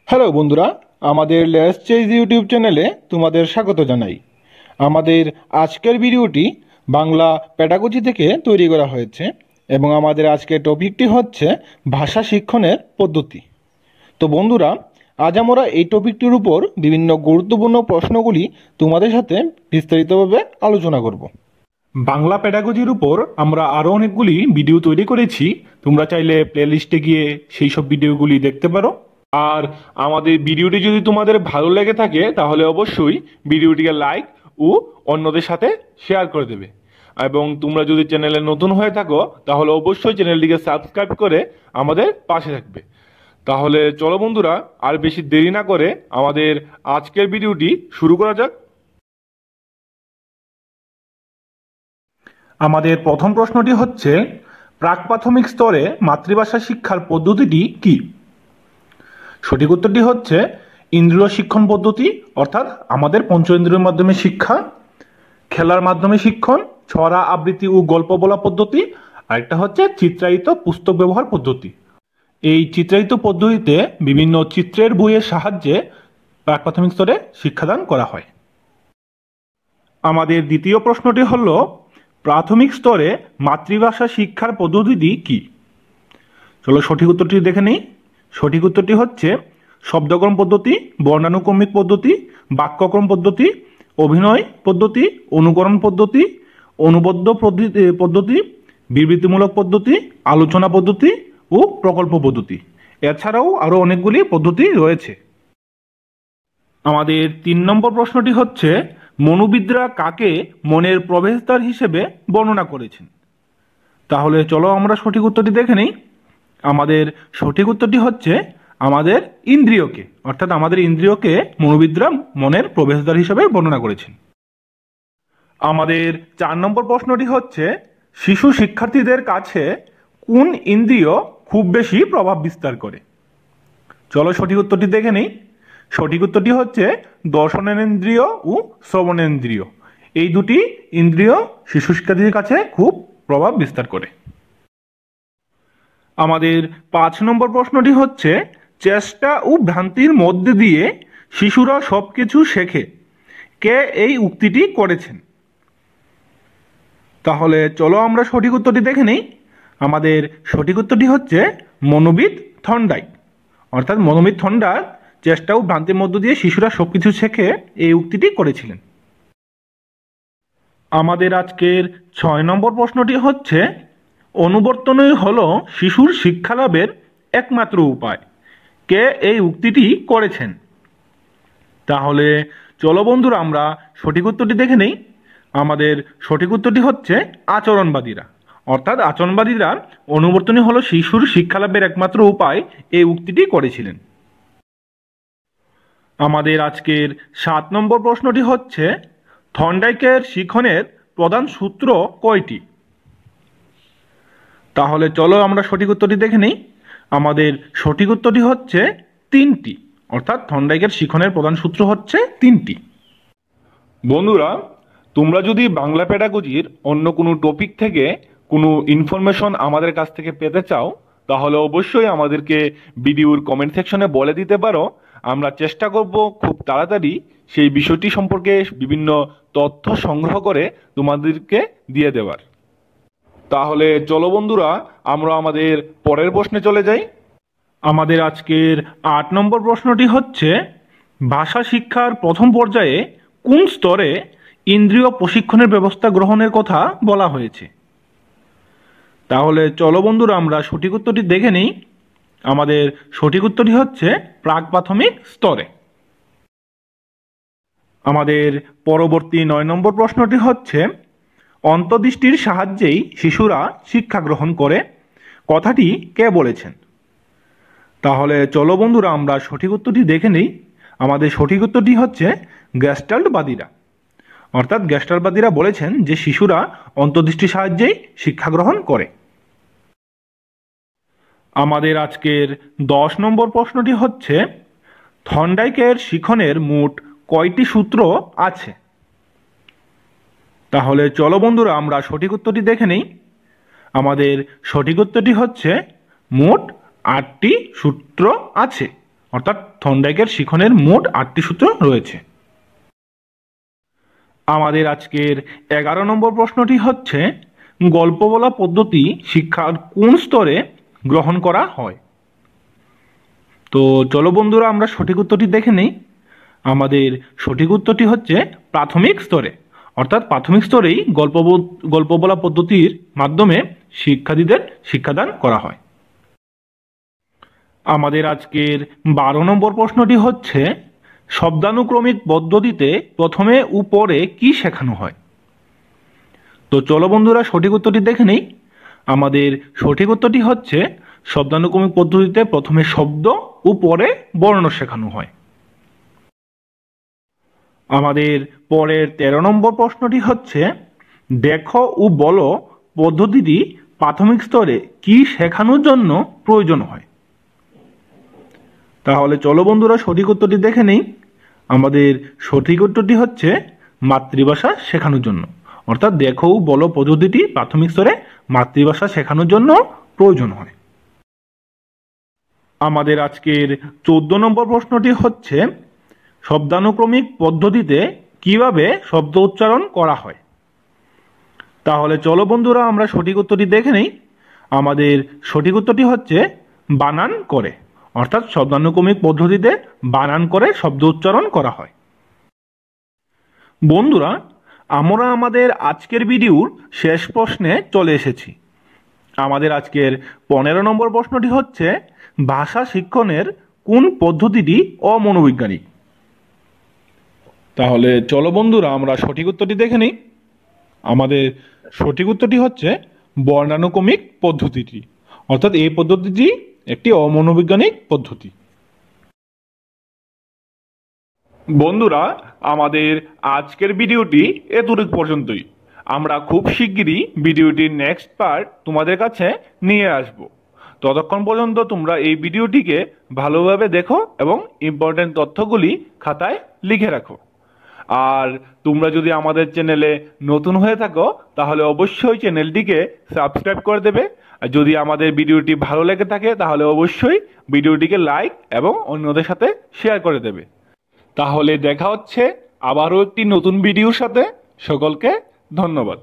Hello বন্ধুরা, আমাদের let's Chase YouTube চ্যানেলে তোমাদের স্বাগত জানাই। আমাদের আজকের ভিডিওটি বাংলা প্যাডাগজি থেকে তৈরি করা হয়েছে এবং আমাদের আজকের টপিকটি হচ্ছে ভাষা শিক্ষণের পদ্ধতি। তো বন্ধুরা, আজ আমরা এই টপিকটির উপর বিভিন্ন গুরুত্বপূর্ণ প্রশ্নগুলি তোমাদের সাথে বিস্তারিতভাবে আলোচনা করব। বাংলা প্যাডাগজির উপর আমরা আরও অনেকগুলি ভিডিও তৈরি করেছি, তোমরা চাইলে প্লেলিস্টে গিয়ে সেই সব ভিডিওগুলি দেখতে পারো। আর আমাদের ভিডিওটি যদি তোমাদের ভালো লেগে থাকে তাহলে অবশ্যই ভিডিওটিকে লাইক ও অন্যদের সাথে শেয়ার করে দেবে। এবং তোমরা যদি চ্যানেলে নতুন হয়ে থাকো তাহলে অবশ্যই চ্যানেলটিকে সাবস্ক্রাইব করে আমাদের পাশে থাকবে। তাহলে চলো বন্ধুরা, আর বেশি দেরি না করে আমাদের আজকের ভিডিওটি শুরু করা যাক। আমাদের প্রথম প্রশ্নটি হচ্ছে, প্রাক প্রাথমিক স্তরে মাতৃভাষা শিক্ষার পদ্ধতিটি কি? সঠিক উত্তরটি হচ্ছে ইন্দ্রিয় শিক্ষণ পদ্ধতি, অর্থাৎ আমাদের পঞ্চ ইন্দ্রিয়ের মাধ্যমে শিক্ষা, খেলার মাধ্যমে শিক্ষণ, ছড়া আবৃত্তি ও গল্প বলা পদ্ধতি, আরেকটা হচ্ছে চিত্রায়িত পুস্তক ব্যবহার পদ্ধতি। এই চিত্রায়িত পদ্ধতিতে বিভিন্ন চিত্রের বইয়ের সাহায্যে প্রাক প্রাথমিক স্তরে শিক্ষাদান করা হয়। আমাদের দ্বিতীয় প্রশ্নটি হল, প্রাথমিক স্তরে মাতৃভাষা শিক্ষার পদ্ধতিটি কি? চলো সঠিক উত্তরটি দেখে নিই। সঠিক উত্তরটি হচ্ছে শব্দক্রম পদ্ধতি, বর্ণানুক্রমিক পদ্ধতি, বাক্যক্রম পদ্ধতি, অভিনয় পদ্ধতি, অনুকরণ পদ্ধতি, অনুবদ্ধ পদ্ধতি, বিবৃতিমূলক পদ্ধতি, আলোচনা পদ্ধতি ও প্রকল্প পদ্ধতি। এছাড়াও আরও অনেকগুলি পদ্ধতি রয়েছে। আমাদের 3 নম্বর প্রশ্নটি হচ্ছে, মনোবিদরা কাকে মনের প্রবেশদ্বার হিসেবে বর্ণনা করেছেন? তাহলে চলো আমরা সঠিক উত্তরটি দেখে নিই। আমাদের সঠিক উত্তরটি হচ্ছে আমাদের ইন্দ্রিয়কে, অর্থাৎ আমাদের ইন্দ্রিয়কে মনোবিদরা মনের প্রবেশদ্বার হিসেবে বর্ণনা করেছেন। আমাদের 4 নম্বর প্রশ্নটি হচ্ছে, শিশু শিক্ষার্থীদের কাছে কোন ইন্দ্রিয় খুব বেশি প্রভাব বিস্তার করে? চলো সঠিক উত্তরটি দেখে নিই। সঠিক উত্তরটি হচ্ছে দর্শনেন্দ্রিয় ও শ্রবণেন্দ্রিয়। এই দুটি ইন্দ্রিয় শিশু শিক্ষার্থীদের কাছে খুব প্রভাব বিস্তার করে। আমাদের 5 নম্বর প্রশ্নটি হচ্ছে, চেষ্টা ও ভ্রান্তির মধ্যে দিয়ে শিশুরা সবকিছু শেখে, কে এই উক্তিটি করেছেন? তাহলে চলো আমরা সঠিক উত্তরটি দেখে নিই। আমাদের সঠিক উত্তরটি হচ্ছে মনোবিদ থর্নডাইক, অর্থাৎ মনোবিদ থর্নডাইক চেষ্টা ও ভ্রান্তির মধ্য দিয়ে শিশুরা সবকিছু শেখে এই উক্তিটি করেছিলেন। আমাদের আজকের 6 নম্বর প্রশ্নটি হচ্ছে, অনুবর্তনই হলো শিশুর শিক্ষালাভের একমাত্র উপায়, কে এই উক্তিটি করেছেন? তাহলে চলো বন্ধুরা আমরা সঠিক উত্তরটি দেখে নেই। আমাদের সঠিক উত্তরটি হচ্ছে আচরণবাদীরা, অর্থাৎ আচরণবাদীরা অনুবর্তনই হলো শিশুর শিক্ষালাভের একমাত্র উপায় এই উক্তিটি করেছিলেন। আমাদের আজকের 7 নম্বর প্রশ্নটি হচ্ছে, থর্নডাইকের শিক্ষণের প্রধান সূত্র কয়টি? তাহলে চলো আমরা সঠিক উত্তরটি দেখে নিই। আমাদের সঠিক উত্তরটি হচ্ছে 3টি, অর্থাৎ থর্নডাইকের শিক্ষণের প্রধান সূত্র হচ্ছে 3টি। বন্ধুরা, তোমরা যদি বাংলা প্যাডাগজির অন্য কোনো টপিক থেকে কোনো ইনফরমেশন আমাদের কাছ থেকে পেতে চাও তাহলে অবশ্যই আমাদেরকে ভিডিওর কমেন্ট সেকশনে বলে দিতে পারো। আমরা চেষ্টা করব খুব তাড়াতাড়ি সেই বিষয়টি সম্পর্কে বিভিন্ন তথ্য সংগ্রহ করে তোমাদেরকে দিয়ে দেওয়ার। তাহলে চলো বন্ধুরা আমরা আমাদের পরের প্রশ্নে চলে যাই। আমাদের আজকের 8 নম্বর প্রশ্নটি হচ্ছে, ভাষা শিক্ষার প্রথম পর্যায়ে কোন স্তরে ইন্দ্রিয় প্রশিক্ষণের ব্যবস্থা গ্রহণের কথা বলা হয়েছে? তাহলে চলো বন্ধুরা আমরা সঠিক উত্তরটি দেখে নিই। আমাদের সঠিক উত্তরটি হচ্ছে প্রাক প্রাথমিক স্তরে। আমাদের পরবর্তী 9 নম্বর প্রশ্নটি হচ্ছে, অন্তর্দৃষ্টির সাহায্যেই শিশুরা শিক্ষা গ্রহণ করে, কথাটি কে বলেছেন? তাহলে চলো বন্ধুরা আমরা সঠিক উত্তরটি দেখে নিই। আমাদের সঠিক উত্তরটি হচ্ছে গ্যাস্টাল্টবাদীরা, অর্থাৎ গ্যাস্টাল্টবাদীরা বলেছেন যে শিশুরা অন্তর্দৃষ্টির সাহায্যেই শিক্ষা গ্রহণ করে। আমাদের আজকের 10 নম্বর প্রশ্নটি হচ্ছে, থর্নডাইকের শিক্ষণের মোট কয়টি সূত্র আছে? তাহলে চলো বন্ধুরা আমরা সঠিক উত্তরটি দেখে নিই। আমাদের সঠিক উত্তরটি হচ্ছে মোট 8টি সূত্র আছে, অর্থাৎ থর্নডাইকের শিখনের মোট 8টি সূত্র রয়েছে। আমাদের আজকের 11 নম্বর প্রশ্নটি হচ্ছে, গল্প বলা পদ্ধতি শিক্ষার কোন স্তরে গ্রহণ করা হয়? তো চলো বন্ধুরা আমরা সঠিক উত্তরটি দেখে নিই। আমাদের সঠিক উত্তরটি হচ্ছে প্রাথমিক স্তরে, অর্থাৎ প্রাথমিক স্তরেই গল্প বলা পদ্ধতির মাধ্যমে শিক্ষার্থীদের শিক্ষাদান করা হয়। আমাদের আজকের 12 নম্বর প্রশ্নটি হচ্ছে, শব্দানুক্রমিক পদ্ধতিতে প্রথমে ও পরে কি শেখানো হয়? তো চলো বন্ধুরা সঠিক উত্তরটি দেখে নিই। আমাদের সঠিক উত্তরটি হচ্ছে শব্দানুক্রমিক পদ্ধতিতে প্রথমে শব্দ ও পরে বর্ণ শেখানো হয়। আমাদের পরের 13 নম্বর প্রশ্নটি হচ্ছে, দেখো ও বলো পদ্ধতিটি প্রাথমিক স্তরে কি শেখানোর জন্য প্রয়োজন হয়? তাহলে চলো বন্ধুরা সঠিক উত্তরটি দেখে নেই। আমাদের সঠিক উত্তরটি হচ্ছে মাতৃভাষা শেখানোর জন্য, অর্থাৎ দেখো ও বলো পদ্ধতিটি প্রাথমিক স্তরে মাতৃভাষা শেখানোর জন্য প্রয়োজন হয়। আমাদের আজকের 14 নম্বর প্রশ্নটি হচ্ছে, শব্দানুক্রমিক পদ্ধতিতে কিভাবে শব্দ উচ্চারণ করা হয়? তাহলে চলো বন্ধুরা আমরা সঠিক উত্তরটি দেখে নেই। আমাদের সঠিক উত্তরটি হচ্ছে বানান করে, অর্থাৎ শব্দানুক্রমিক পদ্ধতিতে বানান করে শব্দ উচ্চারণ করা হয়। বন্ধুরা, আমরা আমাদের আজকের ভিডিওর শেষ প্রশ্নে চলে এসেছি। আমাদের আজকের 15 নম্বর প্রশ্নটি হচ্ছে, ভাষা শিক্ষণের কোন পদ্ধতিটি অমনোবৈজ্ঞানিক? তাহলে চলো বন্ধুরা আমরা সঠিক উত্তরটি দেখে নিই। আমাদের সঠিক উত্তরটি হচ্ছে বর্ণানুক্রমিক পদ্ধতিটি, অর্থাৎ এই পদ্ধতিটি একটি অমনোবৈজ্ঞানিক পদ্ধতি। বন্ধুরা, আমাদের আজকের ভিডিওটি এতটুকু পর্যন্তই। আমরা খুব শিগগিরই ভিডিওটির নেক্সট পার্ট তোমাদের কাছে নিয়ে আসব। ততক্ষণ পর্যন্ত তোমরা এই ভিডিওটিকে ভালোভাবে দেখো এবং ইম্পর্টেন্ট তথ্যগুলি খাতায় লিখে রাখো। আর তোমরা যদি আমাদের চ্যানেলে নতুন হয়ে থাকো তাহলে অবশ্যই চ্যানেলটিকে সাবস্ক্রাইব করে দেবে। আর যদি আমাদের ভিডিওটি ভালো লেগে থাকে তাহলে অবশ্যই ভিডিওটিকে লাইক এবং অন্যদের সাথে শেয়ার করে দেবে। তাহলে দেখা হচ্ছে আবারও একটি নতুন ভিডিওর সাথে। সকলকে ধন্যবাদ।